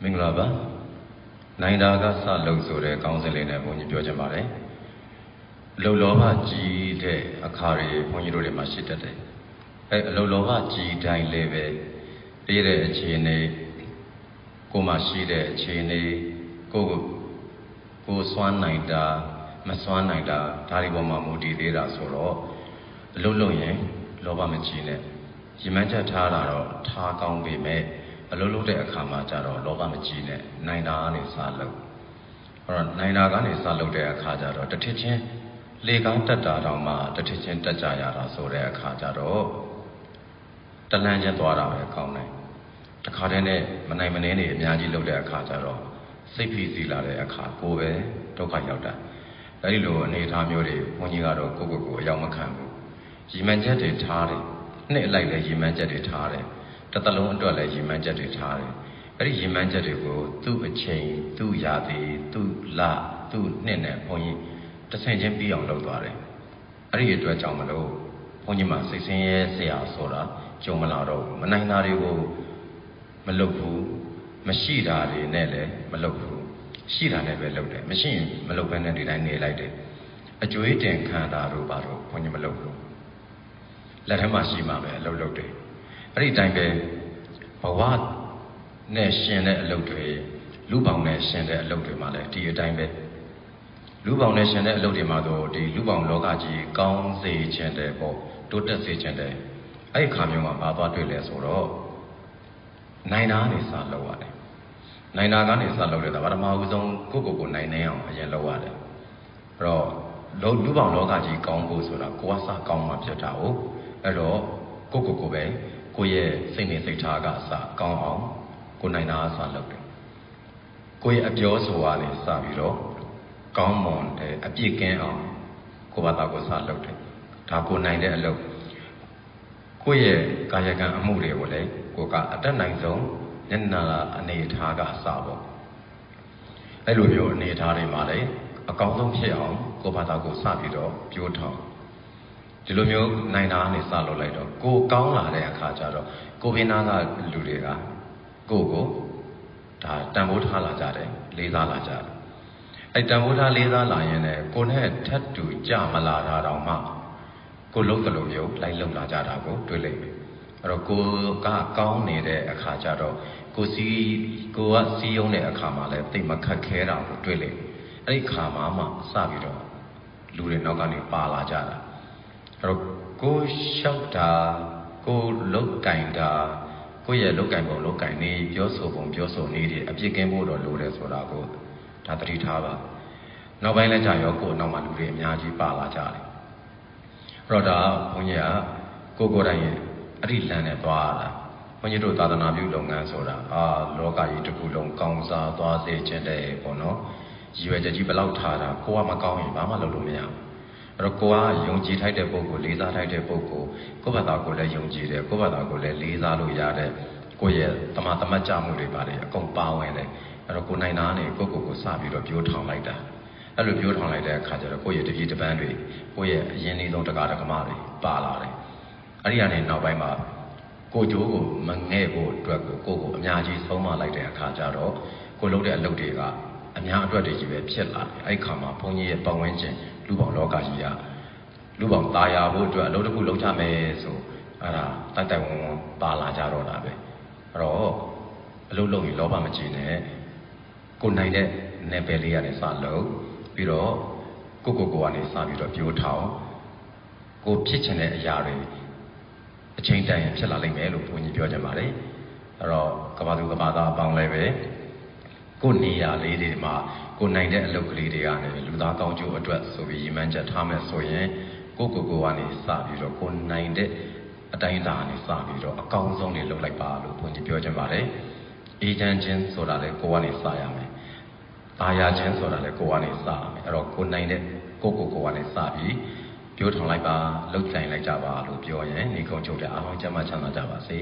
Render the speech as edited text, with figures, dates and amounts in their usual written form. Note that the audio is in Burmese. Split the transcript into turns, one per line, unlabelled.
မင်္ဂလာပါနိုင်တာကစလို့ဆိုတဲ့ကောင်းစဉ်လေးနဲ့ဘုန်းကြီးပြောချင်ပါတယ်လုံလောဘကြီးတဲ့အခါတွေဘုန်းကြီးတို့တွေမှာရှိတတ်တယ်အလုံလောဘကြီးတိုင်းလေးပဲပြီးတဲ့အခြေအနေကိုမှရှိတဲ့အခြေအနေကိုစွမ်းနိုင်တာမစွမ်းနိုင်တာဒါတွေပေါ်မှာမူတည်သေးတာဆိုတော့အလုံးလုံးရင်လောဘမကြီးနဲ့ရည်မှန်းချက်ထားတာတော့ထားကောင်းပေမဲ့အလုံးလုံးတဲ့အခါမှာကျတော့လောဘမကြီးနဲ့နိုင်တာကနေစလို့အဲ့တော့နိုင်တာကနေစလို့တဲ့အခါကျတော့တထစ်ချင်းလေကောင်းတက်တာတောင်မှတထစ်ချင်းတက်ကြရတာဆိုတဲ့အခါကျတော့တလန်းချင်းသွားတာပဲကောင်းတယ်တခါတည်းနဲ့မနိုင်မနှင်းနေအများကြီးလုပ်တဲ့အခါကျတော့စိတ်ဖိစီးလာတဲ့အခါကိုပဲဒုက္ခရောက်တာအဲဒီလိုအနေအထားမျိုးတွေဘုန်းကြီးကတော့ကိုအရောက်မခံဘူးရည်မှန်းချက်တွေထားတယ်နှစ်အလိုက်လည်းရည်မှန်းချက်တွေထားတယ်တစ်သလုံးအတွက်လည်းရည်မှန်းချက်တွေထားတယ်အဲ့ဒီရည်မှန်းချက်တွေကိုသူ့အချိန်သူ့ရာသီသူ့လသူ့နှစ်နဲ့ဘုန်းကြီးတစ်ဆင့်ချင်းပြီးအောင်လုပ်သွားတယ်အဲ့ဒီအတွက်ကြောင့်မလို့ဘုန်းကြီးမှာစိတ်ဆင်းရဲဆရာဆိုတာကြုံမလာတော့ဘူးမနိုင်တာတွေကိုမလုပ်ဘူးမရှိတာတွေနဲ့လည်းမလုပ်ဘူးရှိတာနဲ့ပဲလုပ်တယ်မရှိရင်မလုပ်ဘဲနဲ့ဒီတိုင်းနေလိုက်တယ်အကျွေးတင်ခံတာတို့ဘာလို့ဘုန်းကြီးမလုပ်ဘူးလက်ထဲမှာရှိမှပဲအလုပ်လုပ်တယ်အဲ့ဒီတိုင်းပဲဘဝနဲ့ရှင်တဲ့အလုပ်တွေလူပေါင်းနဲ့ရှင်တဲ့အလုပ်တွေမှာလည်းဒီအတိုင်းပဲလူပေါင်းနဲ့ရှင်တဲ့အလုပ်တွေမှာတော့ဒီလူပေါင်းလောကကြီးကောင်းစေခြင်းတဲ့ပေါ့တိုးတက်စေခြင်းတဲ့အဲ့ဒီခါမျိုးမှာဘာသွားတွေ့လဲဆိုတော့နိုင်တာကနေစလုပ်ရတယ်နိုင်တာကနေစလုပ်တယ်ဒါပထမဦးဆုံးကိုနိုင်နေအောင်အရင်လုပ်ရတယ်အဲ့တော့လူပေါင်းလောကကြီးကောင်းဖို့ဆိုတာကိုယ်ကစကောင်းမှဖြစ်တာဟုတ်အဲ့တော့ကိုပဲကိုရဲ့စိတ်နဲ့စိတ်ထားကအစကောင်းအောင်ကိုနိုင်တာအစလုပ်တယ်ကိုရဲ့အပြောဆိုအားနဲ့စပြီးတော့ကောင်းမွန်တဲ့အပြည့်ကင်းအောင်ကိုဘာသာကိုစလုပ်တယ်ဒါကိုနိုင်တဲ့အလုပ်ကိုရဲ့ကာယကံအမှုတွေကိုလည်းကိုကအတတ်နိုင်ဆုံးညနာအနေထားကအစပေါ့အဲ့လိုမျိုးအနေထားတွေမှာလည်းအကောင်းဆုံးဖြစ်အောင်ကိုဘာသာကိုစပြီးတော့ပြိုးထောင်ဒီလိုမျိုးနိုင်တာနဲ့စလုပ်လိုက်တော့ကိုကောင်းလာတဲ့အခါကျတော့ကိုဘင်းသားကလူတွေကကိုဒါတန်ဖိုးထားလာကြတယ်လေးစားလာကြတယ်အဲ့တန်ဖိုးထားလေးစားလာရင်လည်းကိုနဲ့ထပ်တူကြမလာတာတောင်မှကိုလုံးကလေးမျိုးလိုက်လုံလာကြတာကိုတွေ့လိမ့်မယ်အဲ့တော့ကိုကကောင်းနေတဲ့အခါကျတော့ကိုကစီးရုံးတဲ့အခါမှာလည်းသိမခက်ခဲတာကိုတွေ့လိမ့်မယ်အဲ့ဒီခါမှာမှစပြီးတော့လူတွေနောက်ကနေပါလာကြတာအဲ့တော့ကိုလျှောက်တာကိုလုတ်ကင်တာကိုရဲ့လုတ်ကင်ပုံလုတ်ကင်နေပြောဆိုပုံပြောဆိုနေတယ်အပြစ်ကင်းဖို့တော့လိုတယ်ဆိုတာကိုဒါသတိထားပါနောက်ပိုင်းလည်းကြာရောကိုနောက်မှလူတွေအများကြီးပါလာကြတယ်အဲ့တော့ဒါဘုန်းကြီးကကိုယ်တိုင်ရဲ့အဲ့ဒီလမ်းနဲ့သွားတာဘုန်းကြီးတို့သာသနာပြုလုပ်ငန်းဆိုတာလောကကြီးတစ်ခုလုံးကောင်းစားသွားစေခြင်းတဲ့ပေါ့နော်ရည်ရွယ်ချက်ကြီးဘယ်လောက်ထားတာကိုကမကောင်းရင်ဘာမှလုပ်လို့မရဘူးအဲ့တော့ကိုကယုံကြည်ထိုက်တဲ့ပုဂ္ဂိုလ်လေးစားထိုက်တဲ့ပုဂ္ဂိုလ်ကိုယ့်ဘာသာကိုလည်းယုံကြည်တယ်ကိုယ့်ဘာသာကိုလည်းလေးစားလို့ရတဲ့ကိုယ့်ရဲ့တမတ်ကြမှုတွေပါတယ်အကုန်ပါဝင်တယ်အဲ့တော့ကိုနိုင်တာနဲ့ကိုစပြီးတော့ပြိုးထောင်လိုက်တာအဲ့လိုပြိုးထောင်လိုက်တဲ့အခါကျတော့ကိုယ့်ရဲ့တပည့်တပန်းတွေကိုယ့်ရဲ့အရင်လေးဆုံးတရားဓမ္မတွေပါလာတယ်အဲ့ဒီကနေနောက်ပိုင်းမှာကိုကျိုးကိုမငဲ့ဖို့အတွက်ကိုအများကြီးဆုံးမလိုက်တဲ့အခါကျတော့ကိုလုပ်တဲ့အလုပ်တွေကအများအတွက်တွေကြီးပဲဖြစ်လာတယ်အဲ့ခါမှာဘုန်းကြီးရဲ့ပတ်ဝန်းကျင်လူပေါင်းလောကကြီးကလူပေါင်းตายာဖို့အတွက်အလုပ်တစ်ခုလုပ်ကြမယ်ဆိုအဲ့ဒါတိုက်ဝန်းပါလာကြတော့တာပဲအဲ့တော့အလုပ်လုပ်ရင်လောဘမကြီးနဲ့ကိုနိုင်တဲ့နယ်ပယ်လေးကနေစလုပ်ပြီးတော့ကိုကနေစပြီးတော့ပြိုးထောင်ကိုဖြစ်ချင်တဲ့အရာတွေအချိန်တိုင်းဖြစ်လာလိမ့်မယ်လို့ဘုန်းကြီးပြောကြပါတယ်အဲ့တော့ကဘာသူကဘာသားအပေါင်းလည်းပဲကိုနေရာလေးတွေမှာကိုနိုင်တဲ့အလုပ်ကလေးတွေကနေလူသားကောင်းကျိုးအတွက်ဆိုပြီးရည်မှန်းချက်ထားမယ်ဆိုရင်ကိုကနေစပြီးတော့ကိုနိုင်တဲ့အတိုင်းအတာကနေစပြီးတော့အကောင်းဆုံးတွေလုပ်လိုက်ပါလို့ဘုန်းကြီးပြောကြပါတယ်အေဂျင့်ချင်းဆိုတာလည်းကိုကနေစရမယ်အာရချင်းဆိုတာလည်းကိုကနေစရမယ်အဲ့တော့ကိုနိုင်တဲ့ကိုကနေစပြီးပြောထောင်လိုက်ပါလှုပ်ဆိုင်လိုက်ကြပါလို့ပြောရင်ဒီကုန်းချုပ်တဲ့အားလုံးကျမ်းမှချမ်းသာကြပါစေ